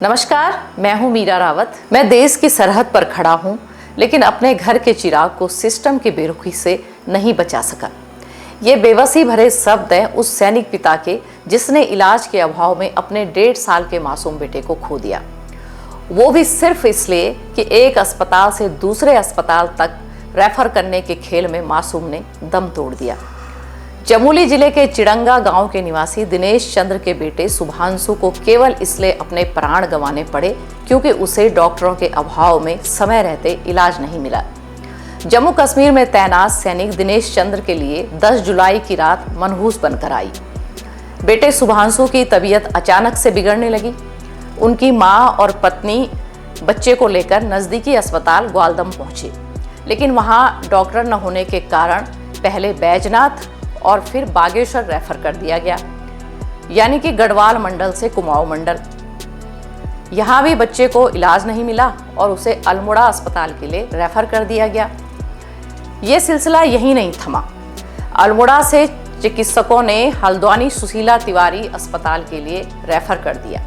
नमस्कार, मैं हूं मीरा रावत। मैं देश की सरहद पर खड़ा हूं, लेकिन अपने घर के चिराग को सिस्टम की बेरुखी से नहीं बचा सका। ये बेबसी भरे शब्द हैं उस सैनिक पिता के जिसने इलाज के अभाव में अपने 1.5 साल के मासूम बेटे को खो दिया, वो भी सिर्फ इसलिए कि एक अस्पताल से दूसरे अस्पताल तक रेफर करने के खेल में मासूम ने दम तोड़ दिया। चमोली जिले के चिड़ंगा गांव के निवासी दिनेश चंद्र के बेटे शुभांशु को केवल इसलिए अपने प्राण गंवाने पड़े क्योंकि उसे डॉक्टरों के अभाव में समय रहते इलाज नहीं मिला। जम्मू कश्मीर में तैनात सैनिक दिनेश चंद्र के लिए 10 जुलाई की रात मनहूस बनकर आई। बेटे शुभांशु की तबीयत अचानक से बिगड़ने लगी। उनकी मां और पत्नी बच्चे को लेकर नजदीकी अस्पताल ग्वालदम पहुंचे, लेकिन वहां डॉक्टर न होने के कारण पहले बैजनाथ और फिर बागेश्वर रेफर कर दिया गया, यानी कि गढ़वाल मंडल से कुमाऊं मंडल। यहां भी बच्चे को इलाज नहीं मिला और उसे अल्मोड़ा अस्पताल के लिए रेफर कर दिया गया। यह सिलसिला यही नहीं थमा। अल्मोड़ा से चिकित्सकों ने हल्द्वानी सुशीला तिवारी अस्पताल के लिए रेफर कर दिया।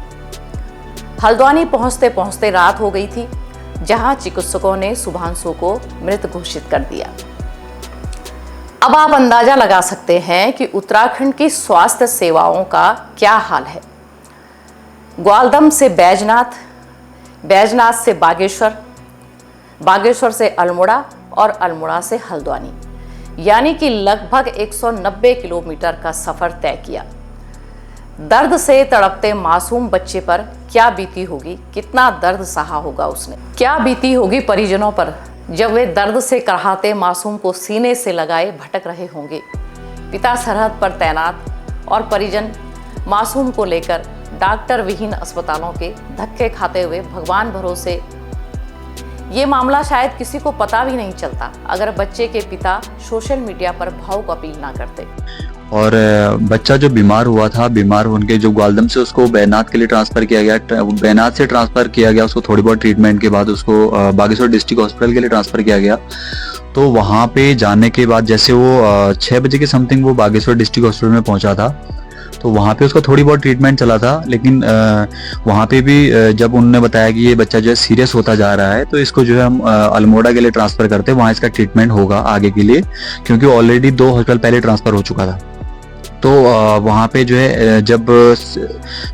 हल्द्वानी पहुंचते पहुंचते रात हो गई थी, जहां चिकित्सकों ने शुभांशु को मृत घोषित कर दिया। अब आप अंदाजा लगा सकते हैं कि उत्तराखंड की स्वास्थ्य सेवाओं का क्या हाल है। ग्वालदम से बैजनाथ, बैजनाथ से बागेश्वर, बागेश्वर से अल्मोड़ा और अल्मोड़ा से हल्द्वानी, यानी कि लगभग 190 किलोमीटर का सफर तय किया। दर्द से तड़पते मासूम बच्चे पर क्या बीती होगी, कितना दर्द सहा होगा उसने, क्या बीती होगी परिजनों पर जब वे दर्द से कराहते मासूम को सीने से लगाए भटक रहे होंगे। पिता सरहद पर तैनात और परिजन मासूम को लेकर डॉक्टर विहीन अस्पतालों के धक्के खाते हुए भगवान भरोसे। ये मामला शायद किसी को पता भी नहीं चलता अगर बच्चे के पिता सोशल मीडिया पर भावुक अपील ना करते। और बच्चा जो बीमार हुआ था, बीमार होने के जो ग्वालदम से उसको बैजनाथ के लिए ट्रांसफ़र किया गया, बैजनाथ से ट्रांसफ़र किया गया उसको थोड़ी बहुत ट्रीटमेंट के बाद उसको बागेश्वर डिस्ट्रिक्ट हॉस्पिटल के लिए ट्रांसफ़र किया गया। तो वहाँ पे जाने के बाद जैसे वो 6 बजे के समथिंग वो बागेश्वर डिस्ट्रिक्ट हॉस्पिटल में पहुँचा था, तो वहाँ पे उसका थोड़ी बहुत ट्रीटमेंट चला था। लेकिन वहाँ पे भी जब उन्होंने बताया कि ये बच्चा जो है सीरियस होता जा रहा है, तो इसको जो है हम अल्मोड़ा के लिए ट्रांसफ़र करते हैं, वहाँ इसका ट्रीटमेंट होगा आगे के लिए, क्योंकि ऑलरेडी 2 हॉस्पिटल पहले ट्रांसफ़र हो चुका था। तो वहाँ पे जो है जब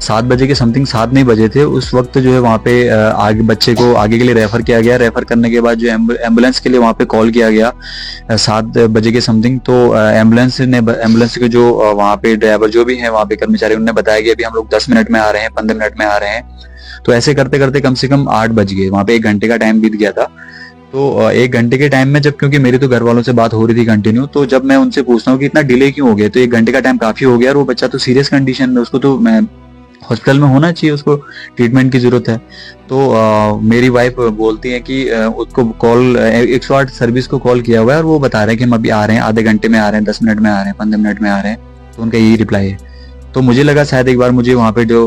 7 बजे के समथिंग 7 नहीं बजे थे, उस वक्त जो है वहाँ पे आगे बच्चे को आगे के लिए रेफ़र किया गया। रेफ़र करने के बाद जो एम्बुलेंस के लिए वहाँ पे कॉल किया गया 7 बजे के समथिंग। तो एम्बुलेंस के जो वहाँ पे ड्राइवर जो भी हैं, वहाँ पे कर्मचारी, उन्होंने बताया कि अभी हम लोग 10 मिनट में आ रहे हैं, 15 मिनट में आ रहे हैं। तो ऐसे करते करते कम से कम 8 बज गए। वहाँ पे 1 घंटे का टाइम बीत गया था। तो 1 घंटे के टाइम में जब, क्योंकि मेरी तो घर वालों से बात हो रही थी कंटिन्यू, तो जब मैं उनसे पूछता हूँ कि इतना डिले क्यों हो गया, तो 1 घंटे का टाइम काफी हो गया और वो बच्चा तो सीरियस कंडीशन में, उसको तो मैं हॉस्पिटल में होना चाहिए, उसको ट्रीटमेंट की जरूरत है। तो मेरी वाइफ बोलती है कि उसको कॉल 108 सर्विस को कॉल किया हुआ है और वो बता रहे हैं कि हम अभी आ रहे हैं, आधे घंटे में आ रहे हैं, 10 मिनट में आ रहे हैं, 15 मिनट में आ रहे हैं। तो उनका यही रिप्लाई है। तो मुझे लगा शायद एक बार मुझे वहाँ पे जो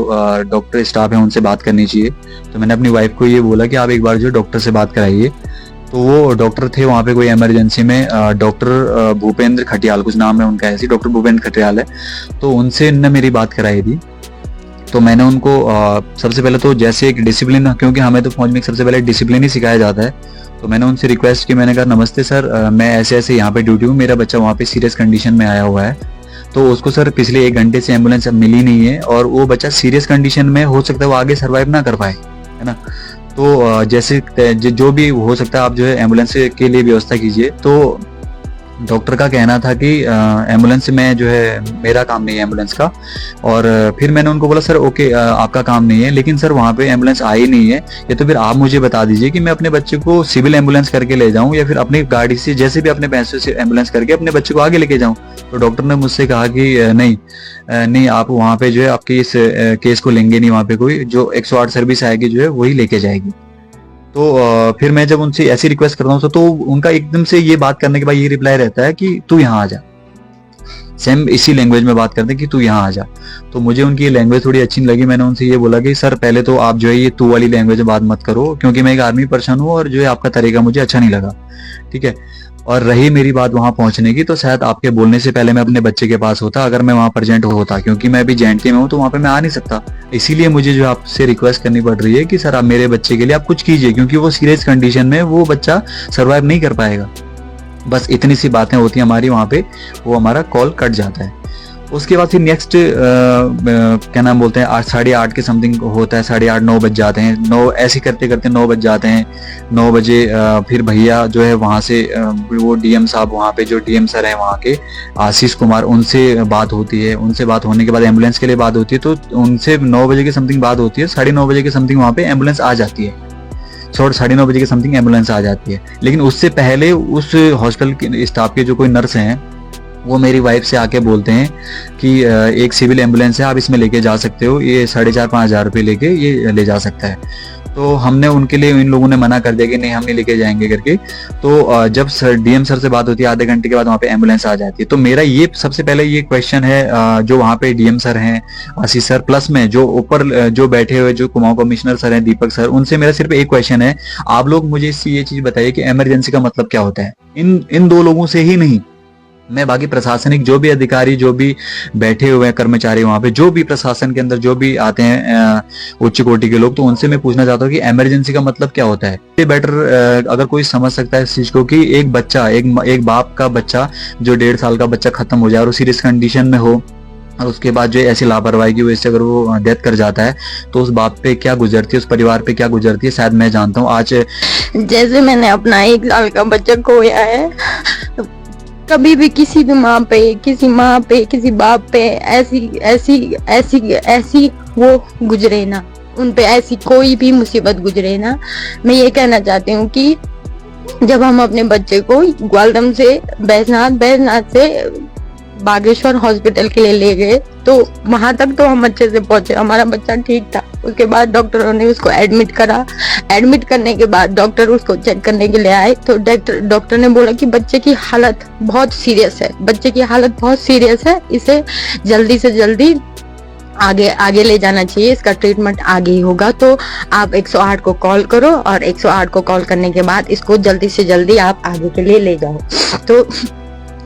डॉक्टर स्टाफ है उनसे बात करनी चाहिए। तो मैंने अपनी वाइफ को ये बोला कि आप एक बार जो डॉक्टर से बात कराइए। तो वो डॉक्टर थे वहाँ पे कोई इमरजेंसी में, डॉक्टर भूपेंद्र खटियाल कुछ नाम है उनका, ऐसी डॉक्टर भूपेंद्र खटियाल है। तो उनसे इनने मेरी बात कराई थी। तो मैंने उनको सबसे पहले तो जैसे एक डिसिप्लिन, क्योंकि हमें तो फौज में सबसे पहले डिसिप्लिन ही सिखाया जाता है, तो मैंने उनसे रिक्वेस्ट की। मैंने कहा नमस्ते सर, मैं ऐसे ऐसे यहाँ पे ड्यूटी हूँ, मेरा बच्चा वहाँ पे सीरियस कंडीशन में आया हुआ है, तो उसको सर पिछले 1 घंटे से एम्बुलेंस मिली नहीं है और वो बच्चा सीरियस कंडीशन में, हो सकता है वो आगे सर्वाइव ना कर पाए, है ना। तो जैसे जो भी हो सकता है आप जो है एम्बुलेंस के लिए व्यवस्था कीजिए। तो डॉक्टर का कहना था कि एम्बुलेंस में जो है मेरा काम नहीं है एम्बुलेंस का। और फिर मैंने उनको बोला सर ओके, आपका काम नहीं है, लेकिन सर वहाँ पे एम्बुलेंस आई नहीं है, या तो फिर आप मुझे बता दीजिए कि मैं अपने बच्चे को सिविल एम्बुलेंस करके ले जाऊँ या फिर अपनी गाड़ी से जैसे भी अपने पैसे से एम्बुलेंस करके अपने बच्चे को आगे लेके जाऊँ। तो डॉक्टर ने मुझसे कहा कि नहीं आप वहाँ पे जो है आपके इस केस को लेंगे नहीं, वहाँ पे कोई जो 108 सर्विस आएगी जो है वही लेके जाएगी। तो फिर मैं जब उनसे ऐसी रिक्वेस्ट करता हूँ तो उनका एकदम से ये बात करने के बाद ये रिप्लाई रहता है कि तू यहाँ आ जा। सेम इसी लैंग्वेज में बात करते हैं कि तू यहाँ आ जा। तो मुझे उनकी ये लैंग्वेज थोड़ी अच्छी नहीं लगी। मैंने उनसे ये बोला कि सर पहले तो आप जो है ये तू वाली लैंग्वेज में बात मत करो, क्योंकि मैं एक आर्मी पर्सन हूँ और जो है आपका तरीका मुझे अच्छा नहीं लगा, ठीक है। और रही मेरी बात वहां पहुंचने की, तो शायद आपके बोलने से पहले मैं अपने बच्चे के पास होता, अगर मैं वहां प्रेजेंट होता, क्योंकि मैं अभी JNK में हूं तो वहां पे मैं आ नहीं सकता। इसीलिए मुझे जो आपसे रिक्वेस्ट करनी पड़ रही है कि सर आप मेरे बच्चे के लिए आप कुछ कीजिए, क्योंकि वो सीरियस कंडीशन में वो बच्चा सर्वाइव नहीं कर पाएगा। बस इतनी सी बातें होती हैं हमारी वहाँ पे, वो हमारा कॉल कट जाता है। उसके बाद फिर नेक्स्ट क्या नाम बोलते हैं, 8:30 के समथिंग होता है, 8:30 9 बज जाते हैं, 9 ऐसे करते करते 9 बज जाते हैं। 9 बजे फिर भैया जो है वहाँ से वो DM साहब, वहाँ पे जो DM सर हैं वहाँ के आशीष कुमार, उनसे बात होती है। उनसे बात होने के बाद एम्बुलेंस के लिए बात होती है, तो उनसे 9 बजे के समथिंग बात होती है। 9:30 बजे के समथिंग वहाँ पे एम्बुलेंस आ जाती है। 9:30 बजे के समथिंग एम्बुलेंस आ जाती है। लेकिन उससे पहले उस हॉस्पिटल के स्टाफ के जो कोई नर्स हैं, वो मेरी वाइफ से आके बोलते हैं कि एक सिविल एम्बुलेंस है, आप इसमें लेके जा सकते हो, ये 4,500-5,000 हज़ार रुपये लेके ये ले जा सकता है। तो हमने उनके लिए, इन लोगों ने मना कर दिया कि नहीं हम नहीं लेके जाएंगे करके। तो जब DM सर से बात होती है, आधे घंटे के बाद वहाँ पे एम्बुलेंस आ जाती है। तो मेरा ये सबसे पहले ये क्वेश्चन है, जो वहाँ पे DM सर हैं, आशीष सर, प्लस में जो ऊपर जो बैठे हुए जो कुमाऊं कमिश्नर सर हैं, दीपक सर, उनसे मेरा सिर्फ एक क्वेश्चन है, आप लोग मुझे इससे ये चीज बताइए कि इमरजेंसी का मतलब क्या होता है। इन 2 लोगों से ही नहीं, मैं बाकी प्रशासनिक जो भी अधिकारी, जो भी बैठे हुए हैं कर्मचारी वहां पे, जो भी प्रशासन के अंदर जो भी आते हैं उच्च कोटि के लोग, तो उनसे मैं पूछना चाहता हूँ कि इमरजेंसी का मतलब क्या होता है। ये बेटर अगर कोई समझ सकता है इस चीज को, कि एक बच्चा, एक बाप का बच्चा जो 1.5 साल का बच्चा खत्म हो जाए और सीरियस कंडीशन में हो, और उसके बाद जो ऐसी लापरवाही की वजह से अगर वो डेथ कर जाता है, तो उस बाप पे क्या गुजरती है, उस परिवार पे क्या गुजरती है, शायद मैं जानता हूँ। आज जैसे मैंने अपना 1 साल का बच्चा खोया है, कभी भी किसी भी माँ पे, किसी बाप पे ऐसी वो गुजरे ना, उन पे ऐसी कोई भी मुसीबत गुजरे ना। मैं ये कहना चाहती हूँ कि जब हम अपने बच्चे को ग्वालदम से बैजनाथ से बागेश्वर हॉस्पिटल के लिए ले गए, तो वहां तक तो हम अच्छे से पहुंचे, हमारा बच्चा ठीक था। उसके बाद डॉक्टरों ने उसको एडमिट करा। एडमिट करने के बाद डॉक्टर उसको चेक करने के लिए आए, तो डॉक्टर ने बोला कि बच्चे की हालत बहुत सीरियस है, इसे जल्दी से जल्दी आगे ले जाना चाहिए, इसका ट्रीटमेंट आगे ही होगा। तो आप 108 को कॉल करो, और 108 को कॉल करने के बाद इसको जल्दी से जल्दी आप आगे के लिए ले जाओ। तो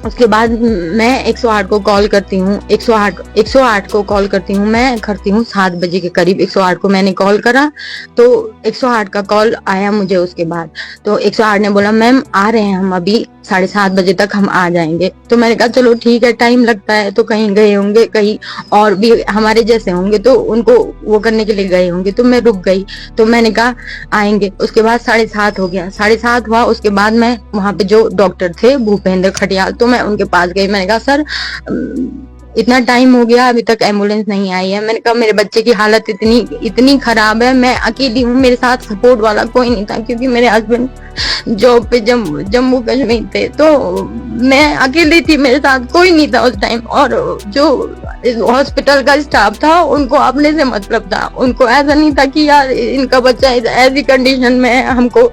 उसके बाद मैं 108 को कॉल करती हूँ। 108 को कॉल करती हूँ, मैं करती हूँ 7 बजे के करीब 108 को मैंने कॉल करा। तो 108 का कॉल आया मुझे उसके बाद, तो 108 ने बोला मैम आ रहे हैं हम, अभी 7:30 बजे तक हम आ जाएंगे। तो मैंने कहा चलो ठीक है, टाइम लगता है तो कहीं गए होंगे, कहीं और भी हमारे जैसे होंगे तो उनको वो करने के लिए गए होंगे। तो मैं रुक गई, तो मैंने कहा आएंगे। उसके बाद 7:30 हो गया, 7:30 हुआ। उसके बाद मैं वहां पे जो डॉक्टर थे भूपेंद्र खटियाल, तो मैं उनके पास गई। मैंने कहा सर इतना टाइम हो गया अभी तक एम्बुलेंस नहीं आई है। मैंने कहा मेरे बच्चे की हालत इतनी खराब है, मैं अकेली हूँ, मेरे साथ सपोर्ट वाला कोई नहीं था, क्योंकि मेरे हस्बैंड जॉब पे जम्मू कश्मीर थे, तो मैं अकेली थी, मेरे साथ कोई नहीं था उस टाइम। और जो हॉस्पिटल का स्टाफ था उनको अपने से मतलब था, उनको ऐसा नहीं था कि यार इनका बच्चा ऐसी कंडीशन में है, हमको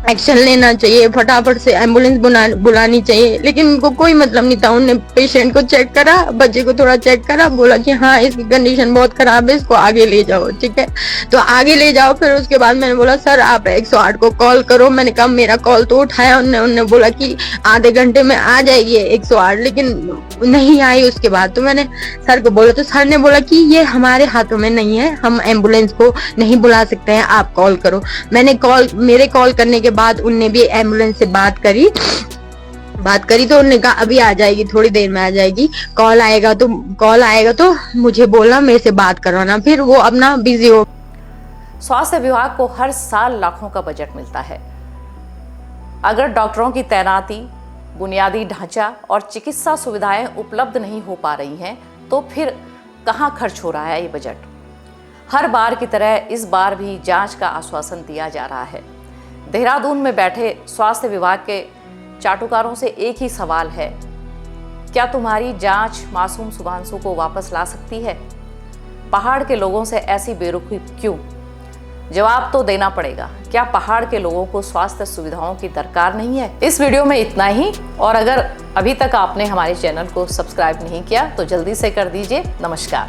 एक्शन लेना चाहिए, फटाफट से एम्बुलेंस बुलानी चाहिए, लेकिन उनको कोई मतलब नहीं था। उन्होंने पेशेंट को चेक करा, बच्चे को थोड़ा चेक करा, बोला कि हाँ इसकी कंडीशन बहुत खराब है, इसको आगे ले जाओ। ठीक है, तो आगे ले जाओ। फिर उसके बाद मैंने बोला सर आप 108 को कॉल करो। मैंने कहा मेरा कॉल तो उठाया उन्होंने बोला कि आधे घंटे में आ जाएगी 108, लेकिन नहीं आई उसके बाद। तो मैंने सर को बोला, तो सर ने बोला कि ये हमारे हाथों में नहीं है, हम एम्बुलेंस को नहीं बुला सकते हैं, आप कॉल करो। मेरे कॉल करने के बाद उनने भी एम्बुलेंस से बात करी, तो उन्होंने कहा अभी आ जाएगी, थोड़ी देर में आ जाएगी, कॉल आएगा तो मुझे बोला मेरे से बात करवाना। फिर वो अपना बिजी हो। स्वास्थ्य विभाग को हर साल लाखों का बजट मिलता है। अगर डॉक्टरों की तैनाती, बुनियादी ढांचा और चिकित्सा सुविधाएं उपलब्ध नहीं हो पा रही हैं, तो फिर कहाँ खर्च हो रहा है ये बजट। हर बार की तरह इस बार भी जांच का आश्वासन दिया जा रहा है। देहरादून में बैठे स्वास्थ्य विभाग के चाटुकारों से एक ही सवाल है, क्या तुम्हारी जांच मासूम शुभांशु को वापस ला सकती है? पहाड़ के लोगों से ऐसी बेरुखी क्यों? जवाब तो देना पड़ेगा। क्या पहाड़ के लोगों को स्वास्थ्य सुविधाओं की दरकार नहीं है? इस वीडियो में इतना ही, और अगर अभी तक आपने हमारे चैनल को सब्सक्राइब नहीं किया तो जल्दी से कर दीजिए। नमस्कार।